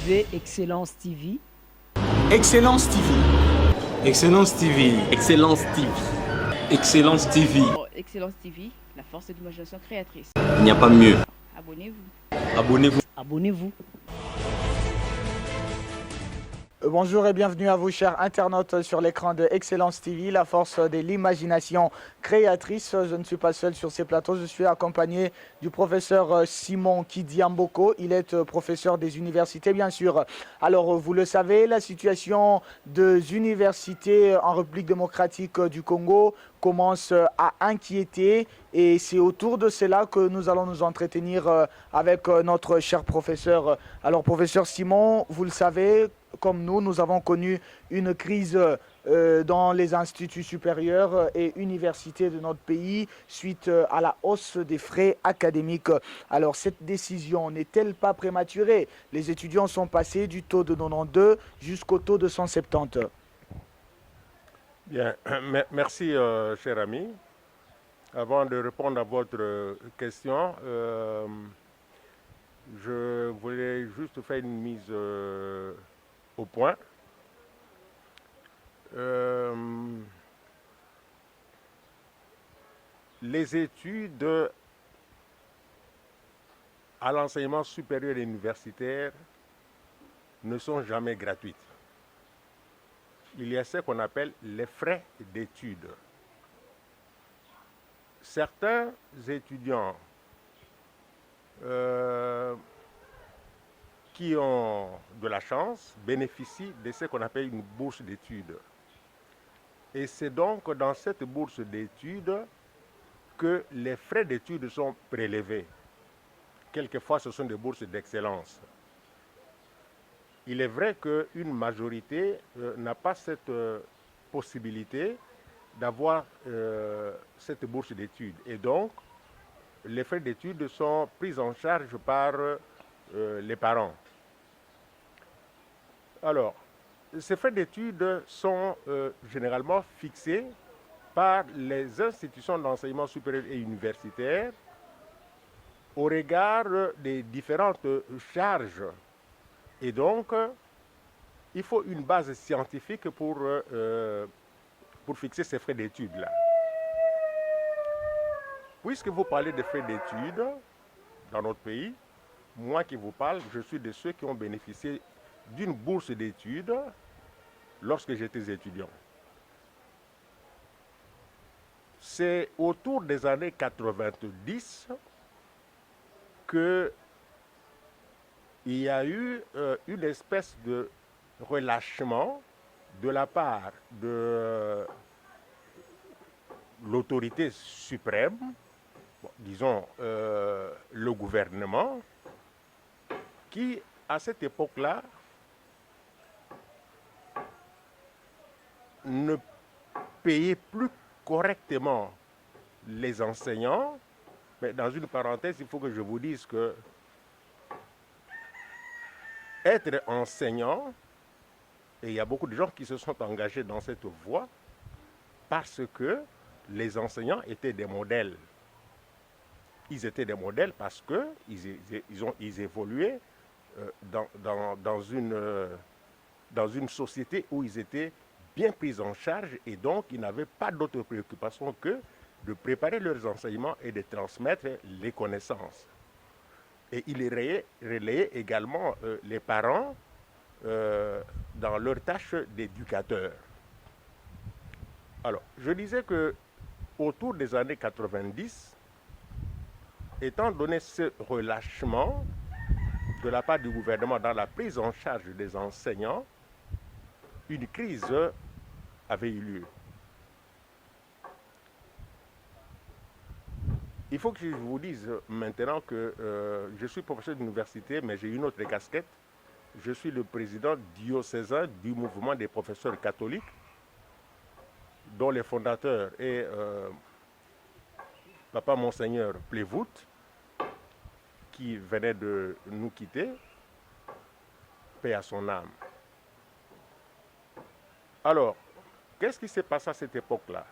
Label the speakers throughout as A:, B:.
A: suivez Excellence TV.
B: Excellence TV.
C: Excellence TV.
D: Excellence TV.
C: Excellence TV.
E: Excellence TV, la force de l'imagination créatrice.
D: Il n'y a pas mieux.
E: Abonnez-vous.
D: Abonnez-vous.
A: Abonnez-vous.
B: Bonjour et bienvenue à vous, chers internautes, sur l'écran de Excellence TV, la force de l'imagination créatrice. Je ne suis pas seul sur ces plateaux, je suis accompagné du professeur Simon Kidiamboko. Il est professeur des universités, bien sûr. Alors, vous le savez, la situation des universités en République démocratique du Congo commence à inquiéter et c'est autour de cela que nous allons nous entretenir avec notre cher professeur. Alors, professeur Simon, vous le savez, comme nous avons connu une crise dans les instituts supérieurs et universités de notre pays suite à la hausse des frais académiques. Alors, cette décision n'est-elle pas prématurée? Les étudiants sont passés du taux de 92 jusqu'au taux de 170.
F: Bien, merci cher ami. Avant de répondre à votre question, je voulais juste faire une mise au point. Les études à l'enseignement supérieur et universitaire ne sont jamais gratuites. Il y a ce qu'on appelle les frais d'études. Certains étudiants qui ont de la chance bénéficient de ce qu'on appelle une bourse d'études. Et c'est donc dans cette bourse d'études que les frais d'études sont prélevés. Quelquefois, ce sont des bourses d'excellence. Il est vrai qu'une majorité n'a pas cette possibilité d'avoir cette bourse d'études. Et donc, les frais d'études sont pris en charge par les parents. Alors, ces frais d'études sont généralement fixés par les institutions d'enseignement supérieur et universitaire au regard des différentes charges. Et donc, il faut une base scientifique pour fixer ces frais d'études-là. Puisque vous parlez de frais d'études dans notre pays, moi qui vous parle, je suis de ceux qui ont bénéficié d'une bourse d'études lorsque j'étais étudiant. C'est autour des années 90 que il y a eu une espèce de relâchement de la part de l'autorité suprême, disons le gouvernement, qui à cette époque-là ne payait plus correctement les enseignants. Mais dans une parenthèse, il faut que je vous dise que être enseignant, et il y a beaucoup de gens qui se sont engagés dans cette voie parce que les enseignants étaient des modèles. Ils étaient des modèles parce qu'ils évoluaient dans une société où ils étaient bien pris en charge et donc ils n'avaient pas d'autre préoccupation que de préparer leurs enseignements et de transmettre les connaissances. Et il relayait également les parents dans leur tâche d'éducateur. Alors, je disais que autour des années 90, étant donné ce relâchement de la part du gouvernement dans la prise en charge des enseignants, une crise avait eu lieu. Il faut que je vous dise maintenant que je suis professeur d'université, mais j'ai une autre casquette. Je suis le président diocésain du mouvement des professeurs catholiques, dont les fondateurs est Papa Monseigneur Plévout, qui venait de nous quitter, paix à son âme. Alors, qu'est-ce qui s'est passé à cette époque-là?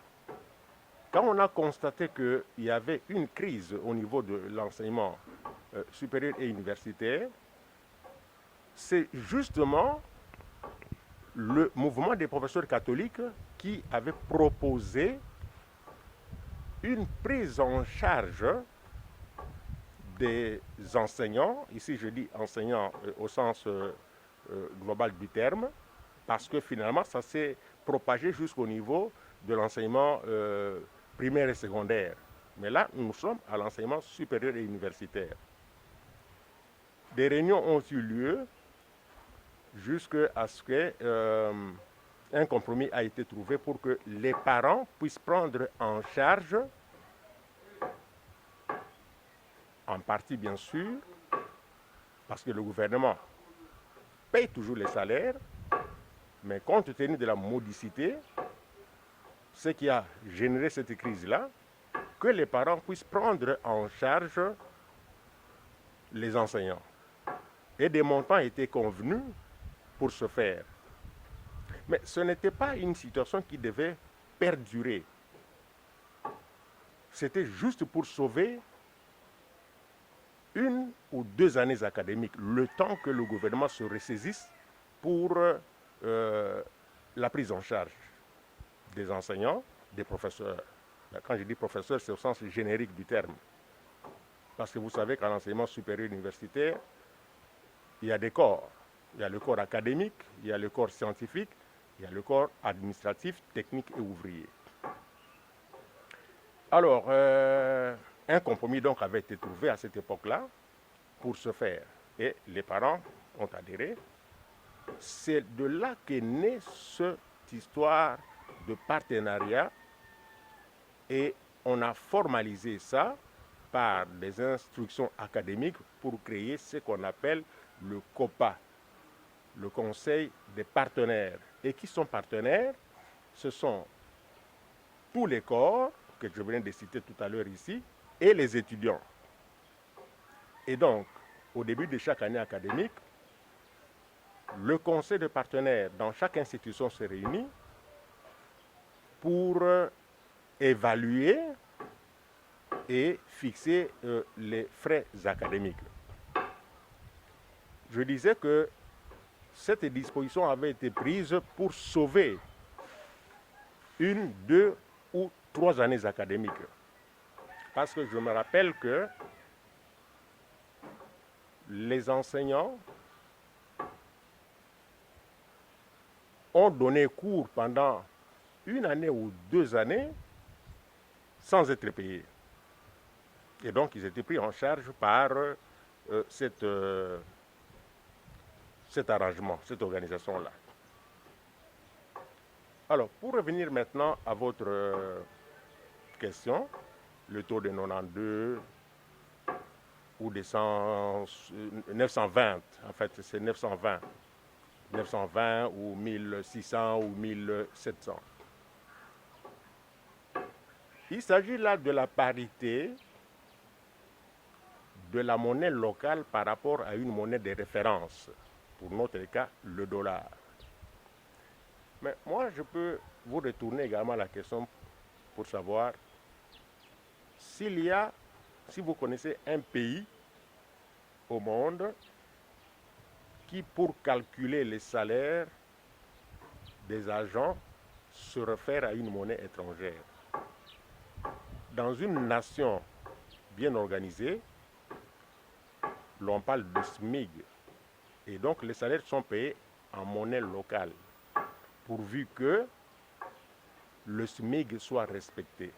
F: Quand on a constaté qu'il y avait une crise au niveau de l'enseignement supérieur et universitaire, c'est justement le mouvement des professeurs catholiques qui avait proposé une prise en charge des enseignants, ici je dis enseignants au sens global du terme, parce que finalement ça s'est propagé jusqu'au niveau de l'enseignement primaire et secondaire. Mais là, nous sommes à l'enseignement supérieur et universitaire. Des réunions ont eu lieu jusqu'à ce qu'un compromis a été trouvé pour que les parents puissent prendre en charge, en partie bien sûr, parce que le gouvernement paye toujours les salaires, mais compte tenu de la modicité, ce qui a généré cette crise-là, que les parents puissent prendre en charge les enseignants. Et des montants étaient convenus pour ce faire. Mais ce n'était pas une situation qui devait perdurer. C'était juste pour sauver 1 ou 2 années académiques, le temps que le gouvernement se ressaisisse pour la prise en charge des enseignants, des professeurs. Quand je dis professeur, c'est au sens générique du terme. Parce que vous savez qu'en enseignement supérieur universitaire, il y a des corps. Il y a le corps académique, il y a le corps scientifique, il y a le corps administratif, technique et ouvrier. Alors, un compromis donc avait été trouvé à cette époque-là pour ce faire. Et les parents ont adhéré. C'est de là qu'est née cette histoire de partenariat et on a formalisé ça par des instructions académiques pour créer ce qu'on appelle le COPA, le Conseil des partenaires. Et qui sont partenaires? Ce sont tous les corps que je viens de citer tout à l'heure ici et les étudiants. Et donc, au début de chaque année académique, le conseil de partenaires dans chaque institution se réunit pour évaluer et fixer les frais académiques. Je disais que cette disposition avait été prise pour sauver 1, 2 ou 3 années académiques. Parce que je me rappelle que les enseignants ont donné cours pendant 1 année ou 2 années sans être payés. Et donc, ils étaient pris en charge par cet arrangement, cette organisation-là. Alors, pour revenir maintenant à votre question, le taux de 92 ou de 920, en fait, c'est 920. 920 ou 1600 ou 1700. Il s'agit là de la parité de la monnaie locale par rapport à une monnaie de référence, pour notre cas, le dollar. Mais moi, je peux vous retourner également la question pour savoir si vous connaissez un pays au monde qui, pour calculer les salaires des agents, se réfère à une monnaie étrangère. Dans une nation bien organisée, l'on parle de SMIG. Et donc, les salaires sont payés en monnaie locale, pourvu que le SMIG soit respecté.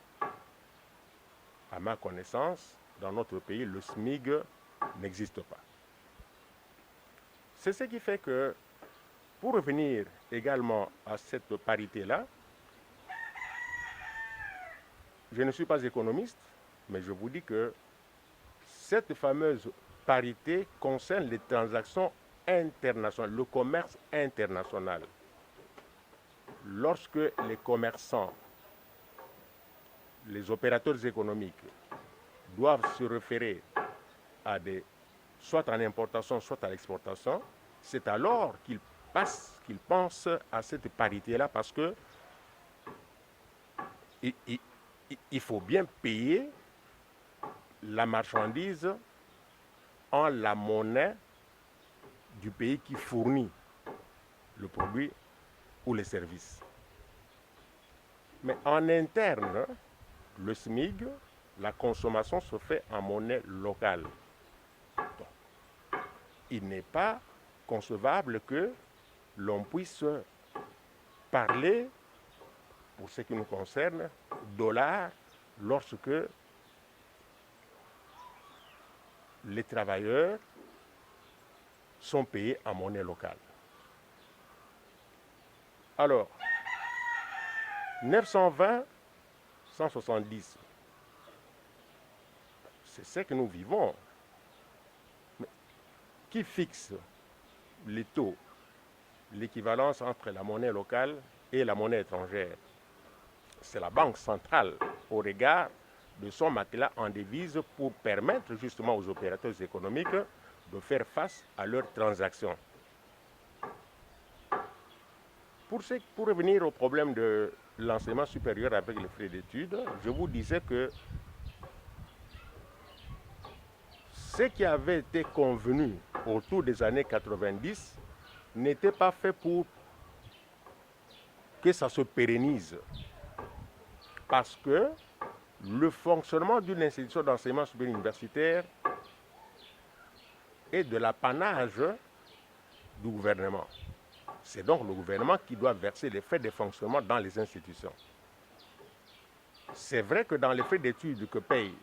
F: À ma connaissance, dans notre pays, le SMIG n'existe pas. C'est ce qui fait que, pour revenir également à cette parité-là, je ne suis pas économiste, mais je vous dis que cette fameuse parité concerne les transactions internationales, le commerce international. Lorsque les commerçants, les opérateurs économiques doivent se référer à soit en importation, soit à l'exportation, c'est alors qu'ils pensent à cette parité-là parce que il faut bien payer la marchandise en la monnaie du pays qui fournit le produit ou les services. Mais en interne, le SMIC, la consommation se fait en monnaie locale. Donc, il n'est pas concevable que l'on puisse parler, pour ce qui nous concerne, dollars lorsque les travailleurs sont payés en monnaie locale. Alors, 920, 170, c'est ce que nous vivons. Mais qui fixe les taux, l'équivalence entre la monnaie locale et la monnaie étrangère? C'est la Banque centrale au regard de son matelas en devise pour permettre justement aux opérateurs économiques de faire face à leurs transactions. Pour revenir au problème de l'enseignement supérieur avec les frais d'études, je vous disais que ce qui avait été convenu autour des années 90 n'était pas fait pour que ça se pérennise. Parce que le fonctionnement d'une institution d'enseignement supérieur universitaire est de l'apanage du gouvernement. C'est donc le gouvernement qui doit verser les frais de fonctionnement dans les institutions. C'est vrai que dans les frais d'études que payent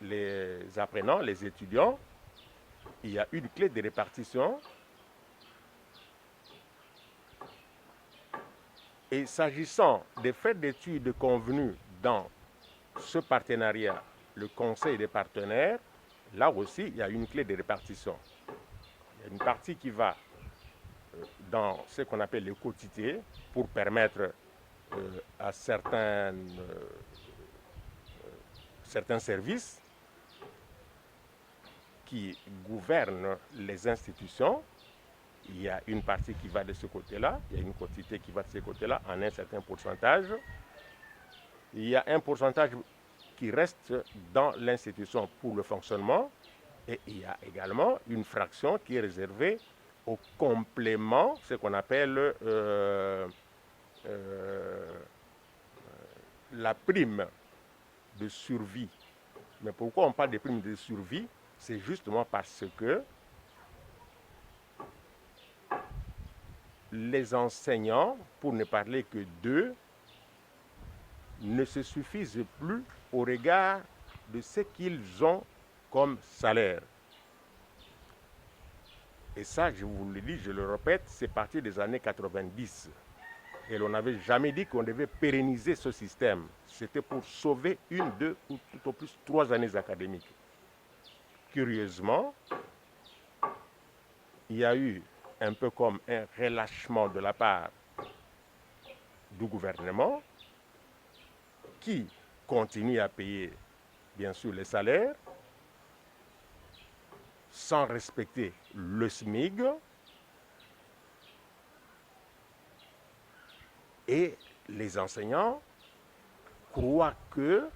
F: les apprenants, les étudiants, il y a une clé de répartition. Et s'agissant des frais d'études convenus dans ce partenariat, le conseil des partenaires, là aussi, il y a une clé de répartition. Il y a une partie qui va dans ce qu'on appelle les quotités pour permettre à certains services qui gouvernent les institutions. Il y a une partie qui va de ce côté-là, il y a une quantité qui va de ce côté-là en un certain pourcentage. Il y a un pourcentage qui reste dans l'institution pour le fonctionnement et il y a également une fraction qui est réservée au complément, ce qu'on appelle la prime de survie. Mais pourquoi on parle de prime de survie? C'est justement parce que les enseignants, pour ne parler que d'eux, ne se suffisent plus au regard de ce qu'ils ont comme salaire. Et ça, je vous le dis, je le répète, c'est parti des années 90. Et l'on n'avait jamais dit qu'on devait pérenniser ce système. C'était pour sauver une, deux ou tout au plus 3 années académiques. Curieusement, il y a eu un peu comme un relâchement de la part du gouvernement qui continue à payer, bien sûr, les salaires sans respecter le SMIC et les enseignants croient que,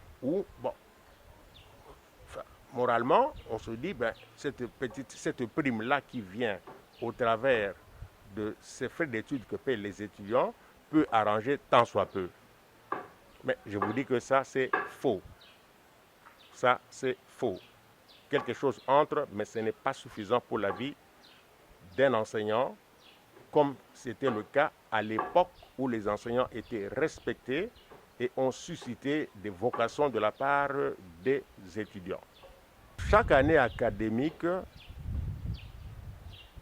F: moralement, on se dit, cette prime-là qui vient au travers de ces frais d'études que paient les étudiants peut arranger tant soit peu. Mais je vous dis que ça, c'est faux. Ça, c'est faux. Quelque chose entre, mais ce n'est pas suffisant pour la vie d'un enseignant, comme c'était le cas à l'époque où les enseignants étaient respectés et ont suscité des vocations de la part des étudiants. Chaque année académique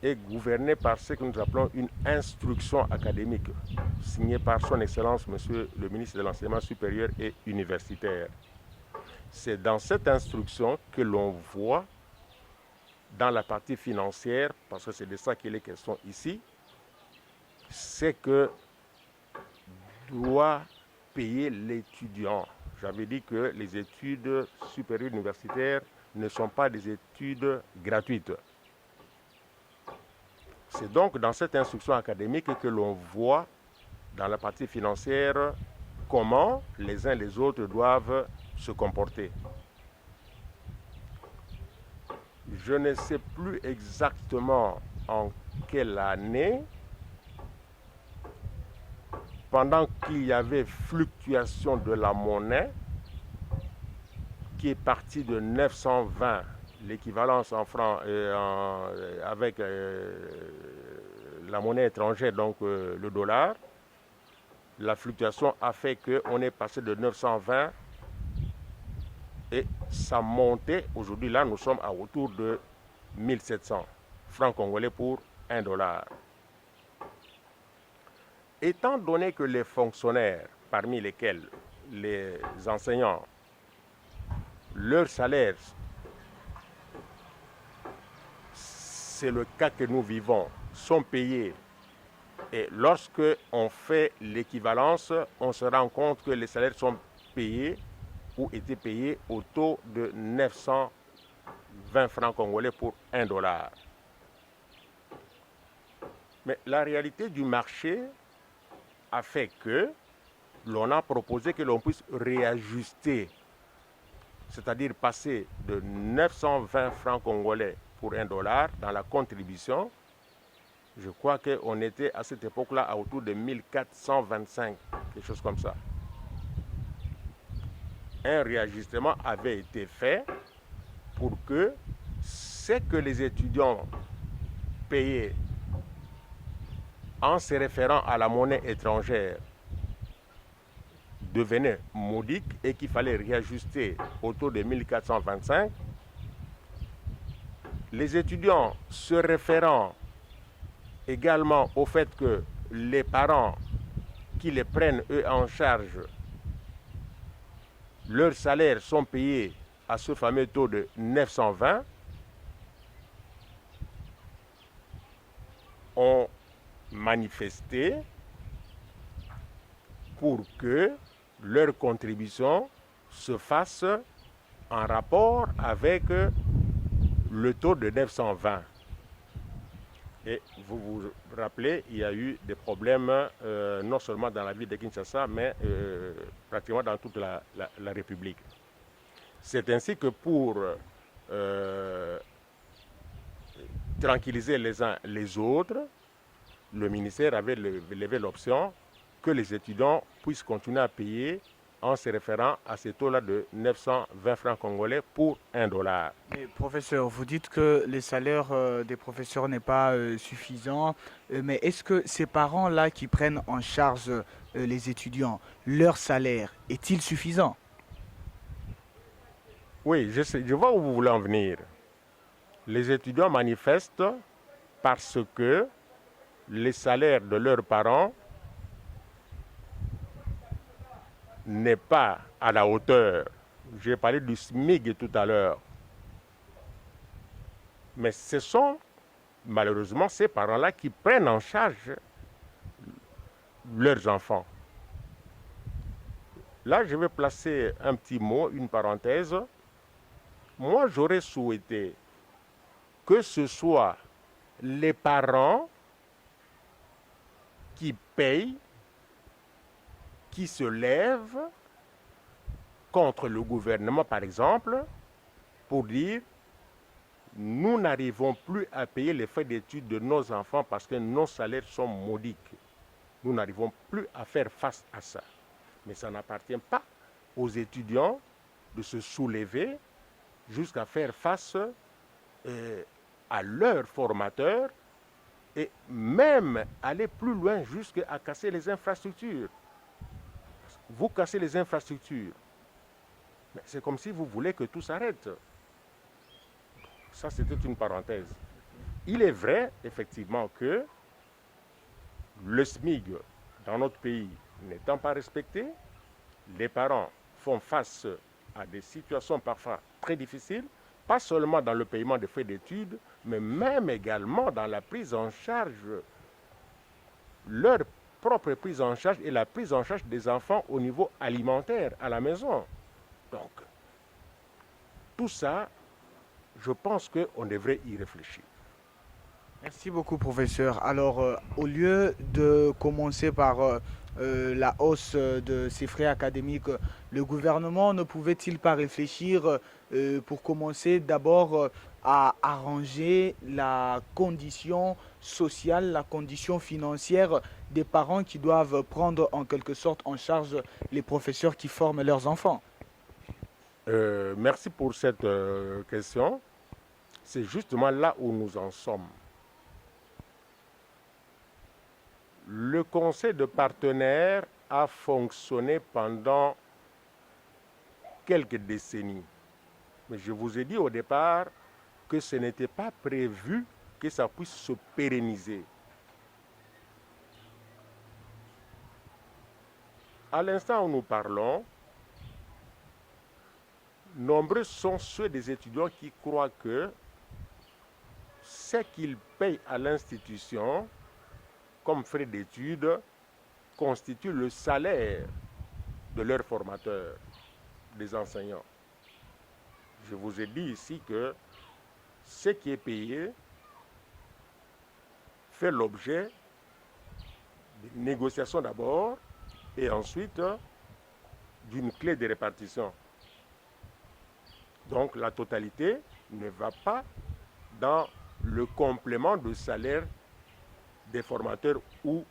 F: est gouvernée par ce que nous appelons une instruction académique, signée par son Excellence, Monsieur le ministre de l'Enseignement supérieur et universitaire. C'est dans cette instruction que l'on voit, dans la partie financière, parce que c'est de ça qu'il est question ici, c'est que doit payer l'étudiant. J'avais dit que les études supérieures universitaires ne sont pas des études gratuites. C'est donc dans cette instruction académique que l'on voit, dans la partie financière, comment les uns les autres doivent se comporter. Je ne sais plus exactement en quelle année, pendant qu'il y avait fluctuation de la monnaie, qui est partie de 920, l'équivalence en francs avec la monnaie étrangère, donc le dollar, la fluctuation a fait qu'on est passé de 920 et ça montait. Aujourd'hui, là, nous sommes à autour de 1700 francs congolais pour 1 dollar. Étant donné que les fonctionnaires, parmi lesquels les enseignants, leur salaire, c'est le cas que nous vivons, sont payés. Et lorsque on fait l'équivalence, on se rend compte que les salaires sont payés ou étaient payés au taux de 920 francs congolais pour 1 dollar. Mais la réalité du marché a fait que l'on a proposé que l'on puisse réajuster, c'est-à-dire passer de 920 francs congolais pour 1 dollar dans la contribution. Je crois qu'on était à cette époque-là à autour de 1425, quelque chose comme ça. Un réajustement avait été fait pour que ce que les étudiants payaient en se référant à la monnaie étrangère devenait modique et qu'il fallait réajuster autour de 1425. Les étudiants se référant également au fait que les parents qui les prennent eux en charge, leurs salaires sont payés à ce fameux taux de 920, ont manifesté pour que leur contribution se fasse en rapport avec le taux de 920. Et vous vous rappelez, il y a eu des problèmes non seulement dans la ville de Kinshasa, mais pratiquement dans toute la République. C'est ainsi que pour tranquilliser les uns les autres, le ministère avait levé l'option que les étudiants puissent continuer à payer en se référant à ces taux-là de 920 francs congolais pour 1 dollar.
B: Mais professeur, vous dites que les salaires des professeurs n'est pas suffisant, mais est-ce que ces parents-là qui prennent en charge les étudiants, leur salaire est-il suffisant?
F: Oui, je vois où vous voulez en venir. Les étudiants manifestent parce que les salaires de leurs parents n'est pas à la hauteur. J'ai parlé du SMIC tout à l'heure. Mais ce sont malheureusement ces parents-là qui prennent en charge leurs enfants. Là, je vais placer un petit mot, une parenthèse. Moi, j'aurais souhaité que ce soit les parents qui payent, qui se lèvent contre le gouvernement, par exemple, pour dire nous n'arrivons plus à payer les frais d'études de nos enfants parce que nos salaires sont modiques. Nous n'arrivons plus à faire face à ça. Mais ça n'appartient pas aux étudiants de se soulever jusqu'à faire face à leurs formateurs et même aller plus loin jusqu'à casser les infrastructures. Vous cassez les infrastructures. C'est comme si vous voulez que tout s'arrête. Ça, c'était une parenthèse. Il est vrai, effectivement, que le SMIG, dans notre pays, n'étant pas respecté, les parents font face à des situations parfois très difficiles, pas seulement dans le paiement des frais d'études, mais même également dans la prise en charge, leur propre prise en charge et la prise en charge des enfants au niveau alimentaire à la maison. Donc, tout ça, je pense qu'on devrait y réfléchir.
B: Merci beaucoup, professeur. Alors, au lieu de commencer par la hausse de ces frais académiques, le gouvernement ne pouvait-il pas réfléchir pour commencer d'abord à arranger la condition sociale, la condition financière des parents qui doivent prendre en quelque sorte en charge les professeurs qui forment leurs enfants?
F: Merci pour cette question. C'est justement là où nous en sommes. Le conseil de partenaires a fonctionné pendant quelques décennies. Mais je vous ai dit au départ que ce n'était pas prévu que ça puisse se pérenniser. À l'instant où nous parlons, nombreux sont ceux des étudiants qui croient que ce qu'ils payent à l'institution comme frais d'études constitue le salaire de leurs formateurs, des enseignants. Je vous ai dit ici que ce qui est payé fait l'objet de négociations d'abord et ensuite d'une clé de répartition. Donc la totalité ne va pas dans le complément de salaire des formateurs ou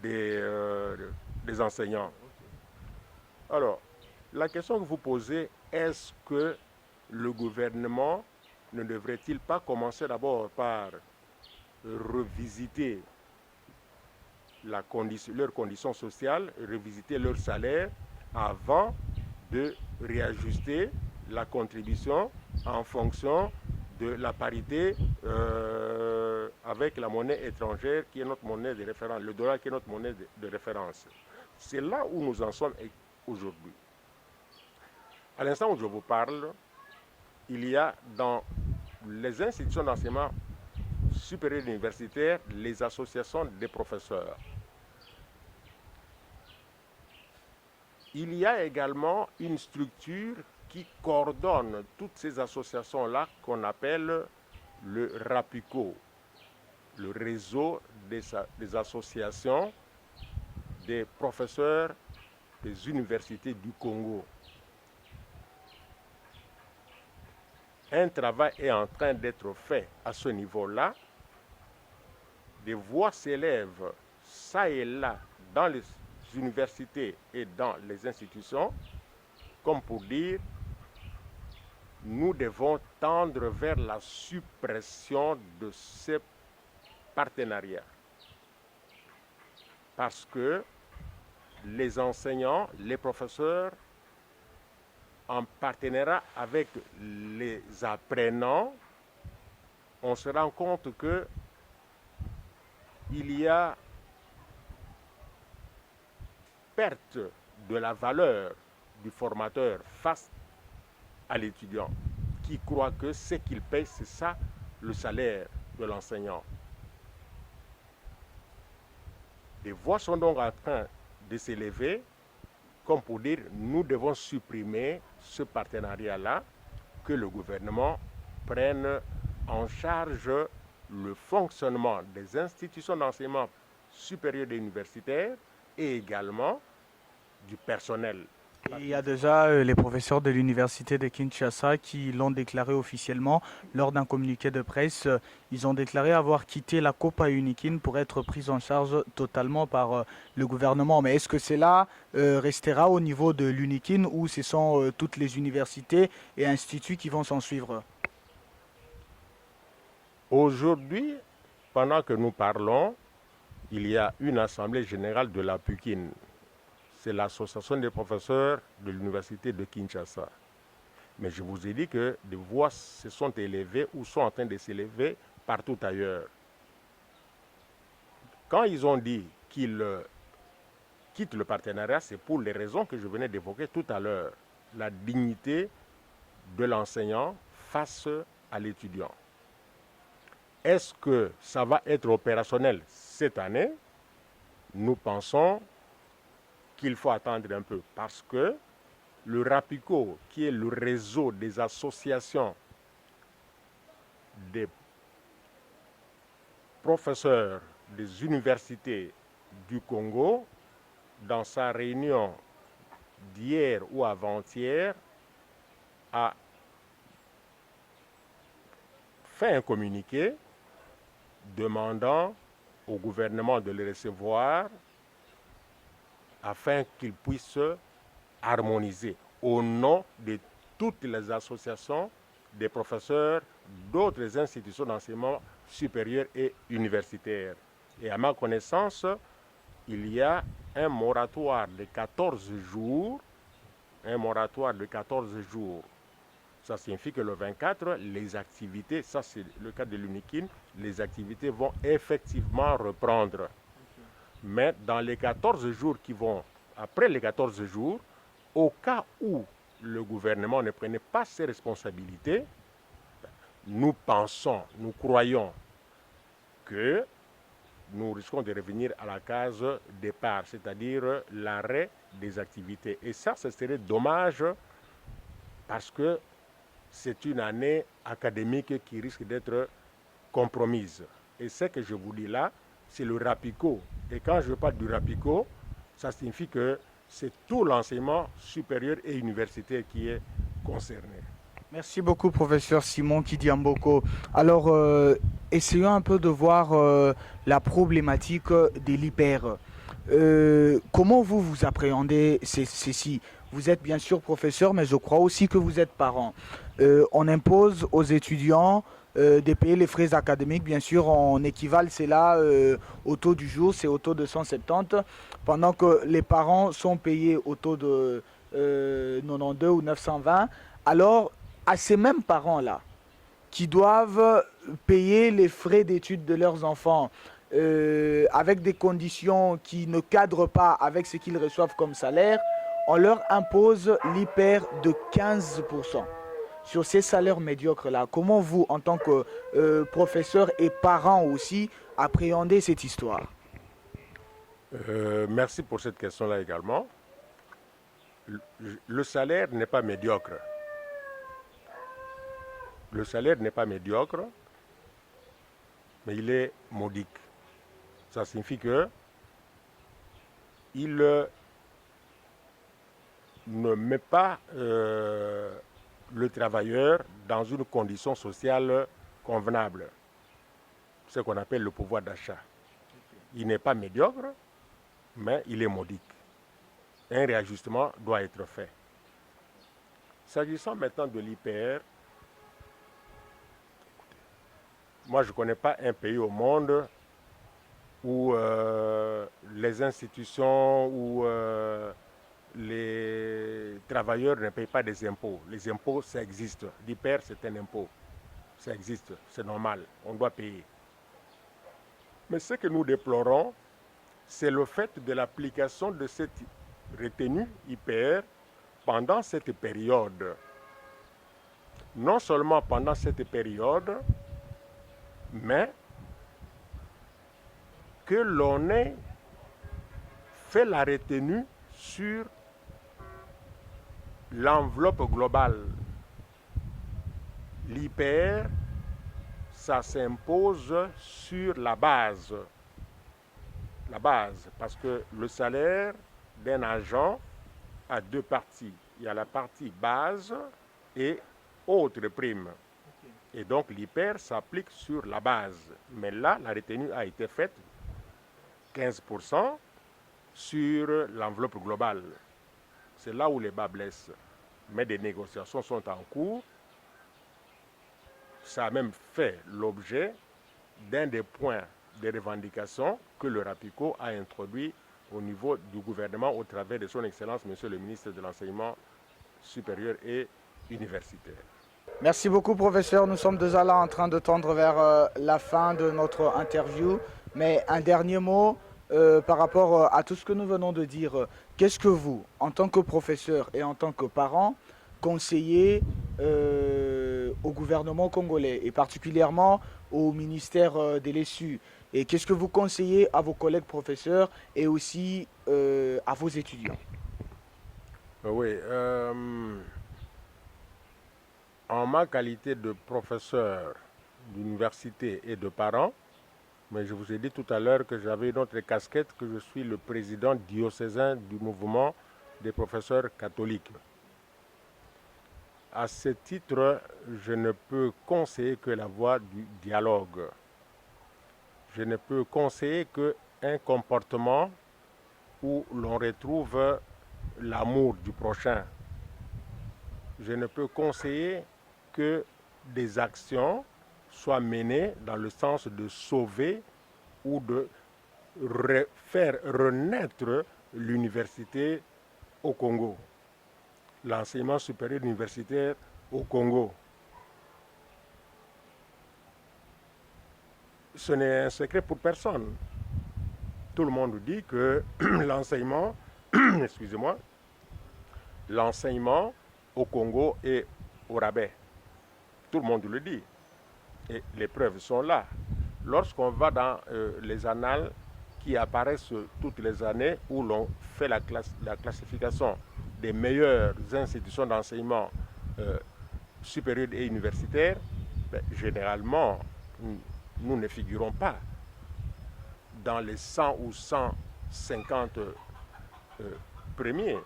F: des enseignants. Alors, la question que vous posez, est-ce que le gouvernement ne devrait-il pas commencer d'abord par revisiter leurs conditions sociales, revisiter leur salaire avant de réajuster la contribution en fonction de la parité avec la monnaie étrangère qui est notre monnaie de référence, le dollar qui est notre monnaie de référence. C'est là où nous en sommes aujourd'hui. À l'instant où je vous parle, il y a dans les institutions d'enseignement supérieur universitaire les associations des professeurs. Il y a également une structure qui coordonne toutes ces associations-là qu'on appelle le RAPICO, le réseau des associations des professeurs des universités du Congo. Un travail est en train d'être fait à ce niveau-là. Des voix s'élèvent ça et là dans les universités et dans les institutions, comme pour dire nous devons tendre vers la suppression de ces partenariats. Parce que les enseignants, les professeurs, en partenariat avec les apprenants, on se rend compte que il y a perte de la valeur du formateur face à l'étudiant qui croit que ce qu'il paye, c'est ça le salaire de l'enseignant. Des voix sont donc en train de s'élever comme pour dire nous devons supprimer ce partenariat-là, que le gouvernement prenne en charge le fonctionnement des institutions d'enseignement supérieur et universitaire et également du personnel.
B: Et il y a déjà les professeurs de l'université de Kinshasa qui l'ont déclaré officiellement lors d'un communiqué de presse. Ils ont déclaré avoir quitté la Copa Unikin pour être pris en charge totalement par le gouvernement. Mais est-ce que cela restera au niveau de l'Unikin ou ce sont toutes les universités et instituts qui vont s'en suivre?
F: Aujourd'hui, pendant que nous parlons, il y a une assemblée générale de la PUKIN. C'est l'association des professeurs de l'université de Kinshasa. Mais je vous ai dit que des voix se sont élevées ou sont en train de s'élever partout ailleurs. Quand ils ont dit qu'ils quittent le partenariat, c'est pour les raisons que je venais d'évoquer tout à l'heure. La dignité de l'enseignant face à l'étudiant. Est-ce que ça va être opérationnel cette année? Nous pensons qu'il faut attendre un peu parce que le RAPICO, qui est le réseau des associations des professeurs des universités du Congo, dans sa réunion d'hier ou avant-hier, a fait un communiqué demandant au gouvernement de le recevoir afin qu'il puisse harmoniser au nom de toutes les associations des professeurs d'autres institutions d'enseignement supérieur et universitaire. Et à ma connaissance, il y a un moratoire de 14 jours, Ça signifie que le 24, les activités, ça c'est le cas de l'UNIKIN, les activités vont effectivement reprendre. Mais dans les 14 jours qui vont, après les 14 jours, au cas où le gouvernement ne prenait pas ses responsabilités, nous croyons que nous risquons de revenir à la case départ, c'est-à-dire l'arrêt des activités. Et ça, ce serait dommage parce que c'est une année académique qui risque d'être compromise. Et ce que je vous dis là, c'est le RAPICO. Et quand je parle du RAPICO, ça signifie que c'est tout l'enseignement supérieur et universitaire qui est concerné.
B: Merci beaucoup, professeur Simon Kidiamboko. Alors, essayons un peu de voir la problématique de l'hyper. Comment vous appréhendez ceci? Vous êtes bien sûr professeur, mais je crois aussi que vous êtes parent. On impose aux étudiants de payer les frais académiques. Bien sûr, on équivale cela au taux du jour, c'est au taux de 170, pendant que les parents sont payés au taux de 92 ou 920. Alors, à ces mêmes parents-là, qui doivent payer les frais d'études de leurs enfants avec des conditions qui ne cadrent pas avec ce qu'ils reçoivent comme salaire, on leur impose l'hyper de 15%. Sur ces salaires médiocres-là, comment vous, en tant que professeur et parent aussi, appréhendez cette histoire?
F: Merci pour cette question-là également. Le salaire n'est pas médiocre. Le salaire n'est pas médiocre, mais il est modique. Ça signifie que il ne met pas le travailleur dans une condition sociale convenable, ce qu'on appelle le pouvoir d'achat. Il n'est pas médiocre, mais il est modique. Un réajustement doit être fait. S'agissant maintenant de l'IPR, moi je ne connais pas un pays au monde où les institutions, où les travailleurs ne payent pas des impôts. Les impôts, ça existe. L'IPR, c'est un impôt. Ça existe, c'est normal, on doit payer. Mais ce que nous déplorons, c'est le fait de l'application de cette retenue IPR pendant cette période. Non seulement pendant cette période, mais que l'on ait fait la retenue sur l'enveloppe globale. L'IPR, ça s'impose sur la base. La base, parce que le salaire d'un agent a deux parties. Il y a la partie base et autres primes. Et donc l'IPR s'applique sur la base. Mais là, la retenue a été faite 15% sur l'enveloppe globale. C'est là où les bas blessent. Mais des négociations sont en cours. Ça a même fait l'objet d'un des points de revendication que le RAPICO a introduit au niveau du gouvernement au travers de son Excellence, Monsieur le ministre de l'Enseignement supérieur et universitaire.
B: Merci beaucoup, professeur. Nous sommes déjà là en train de tendre vers la fin de notre interview. Mais un dernier mot par rapport à tout ce que nous venons de dire. Qu'est-ce que vous, en tant que professeur et en tant que parent, conseillez au gouvernement congolais et particulièrement au ministère de l'ESU? Et qu'est-ce que vous conseillez à vos collègues professeurs et aussi à vos étudiants?
F: Oui. En ma qualité de professeur d'université et de parent, Mais je vous ai dit tout à l'heure que j'avais une autre casquette, que je suis le président diocésain du mouvement des professeurs catholiques. À ce titre, je ne peux conseiller que la voie du dialogue. Je ne peux conseiller qu'un comportement où l'on retrouve l'amour du prochain. Je ne peux conseiller que des actions soient menées dans le sens de sauver ou de faire renaître l'université au Congo, l'enseignement supérieur universitaire au Congo. Ce n'est un secret pour personne. Tout le monde dit que l'enseignement, excusez-moi, l'enseignement au Congo est au rabais. Tout le monde le dit. Et les preuves sont là. Lorsqu'on va dans les annales qui apparaissent toutes les années où l'on fait la classification des meilleures institutions d'enseignement supérieur et universitaire, généralement, nous ne figurons pas dans les 100 ou 150 premiers.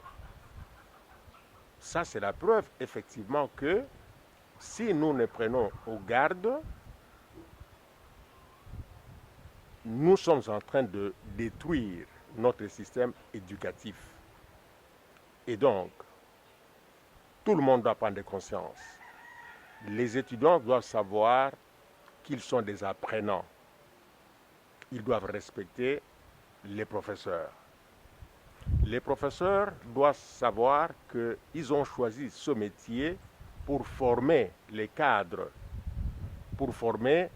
F: Ça, c'est la preuve, effectivement, que si nous ne prenons au garde, nous sommes en train de détruire notre système éducatif. Et donc, tout le monde doit prendre conscience. Les étudiants doivent savoir qu'ils sont des apprenants. Ils doivent respecter les professeurs. Les professeurs doivent savoir qu'ils ont choisi ce métier pour former les cadres, pour former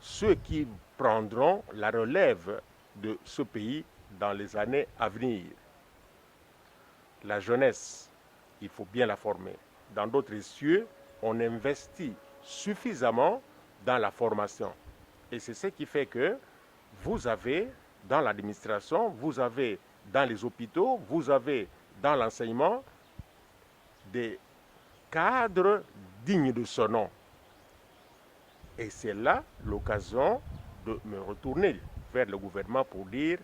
F: ceux qui prendront la relève de ce pays dans les années à venir. La jeunesse, il faut bien la former. Dans d'autres cieux, on investit suffisamment dans la formation. Et c'est ce qui fait que vous avez dans l'administration, vous avez dans les hôpitaux, vous avez dans l'enseignement des cadres dignes de ce nom. Et c'est là l'occasion de me retourner vers le gouvernement pour dire,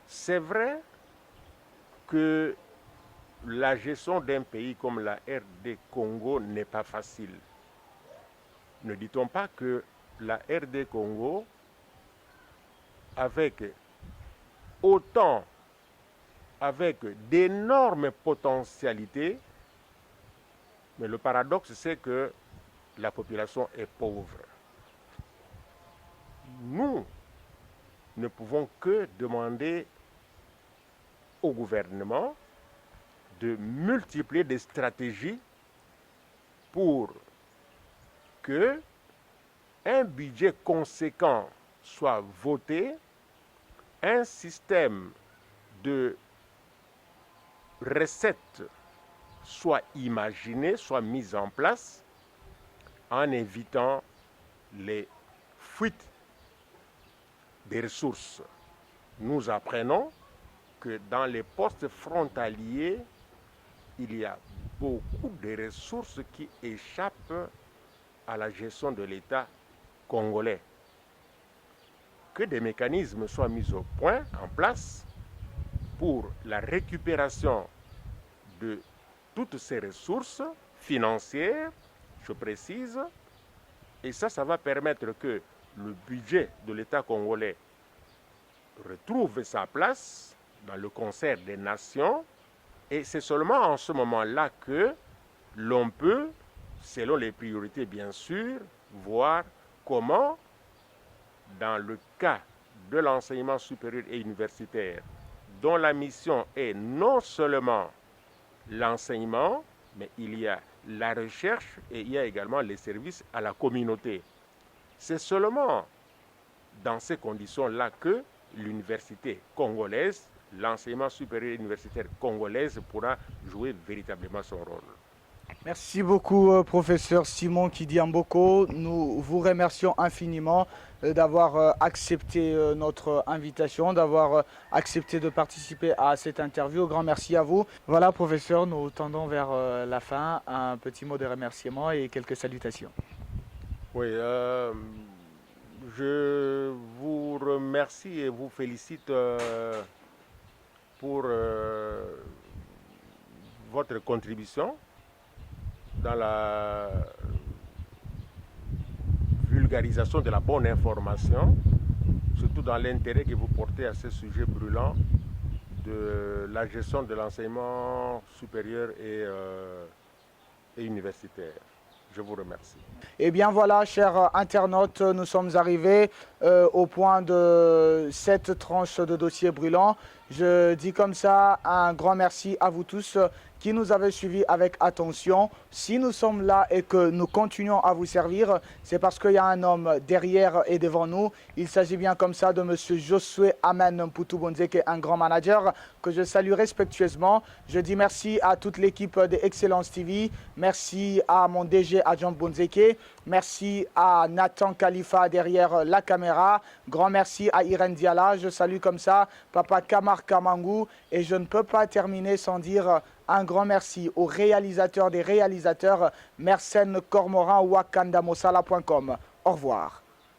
F: c'est vrai que la gestion d'un pays comme la RD Congo n'est pas facile. Ne dit-on pas que la RD Congo, avec d'énormes potentialités, mais le paradoxe, c'est que la population est pauvre. Nous ne pouvons que demander au gouvernement de multiplier des stratégies pour que un budget conséquent soit voté, un système de recettes soit imaginé, soit mis en place en évitant les fuites des ressources. Nous apprenons que dans les postes frontaliers, il y a beaucoup de ressources qui échappent à la gestion de l'État congolais. Que des mécanismes soient mis au point, en place, pour la récupération de toutes ces ressources financières, je précise, et ça va permettre que le budget de l'État congolais retrouve sa place dans le concert des nations, et c'est seulement en ce moment-là que l'on peut, selon les priorités bien sûr, voir comment, dans le cas de l'enseignement supérieur et universitaire, dont la mission est non seulement l'enseignement, mais il y a la recherche et il y a également les services à la communauté. C'est seulement dans ces conditions-là que l'université congolaise, l'enseignement supérieur universitaire congolaise pourra jouer véritablement son rôle.
B: Merci beaucoup, professeur Simon Kidiamboko. Nous vous remercions infiniment d'avoir accepté notre invitation, d'avoir accepté de participer à cette interview. Grand merci à vous. Voilà, professeur, nous tendons vers la fin. Un petit mot de remerciement et quelques salutations.
F: Oui, je remercie et vous félicite pour votre contribution dans la vulgarisation de la bonne information, surtout dans l'intérêt que vous portez à ce sujet brûlant de la gestion de l'enseignement supérieur et universitaire. Je vous remercie.
B: Eh bien voilà, chers internautes, nous sommes arrivés au point de cette tranche de dossier brûlant. Je dis comme ça un grand merci à vous tous qui nous avez suivis avec attention. Si nous sommes là et que nous continuons à vous servir, c'est parce qu'il y a un homme derrière et devant nous. Il s'agit bien comme ça de M. Josué Amen Mpoutou-Bonze, qui est un grand manager que je salue respectueusement. Je dis merci à toute l'équipe de Excellence TV. Merci à mon DG Adjamp Bonzeke. Merci à Nathan Khalifa derrière la caméra. Grand merci à Irène Diala. Je salue comme ça Papa Kamar Kamangou. Et je ne peux pas terminer sans dire un grand merci aux réalisateurs des réalisateurs, Mersenne Cormoran, wakandamosala.com. Au revoir.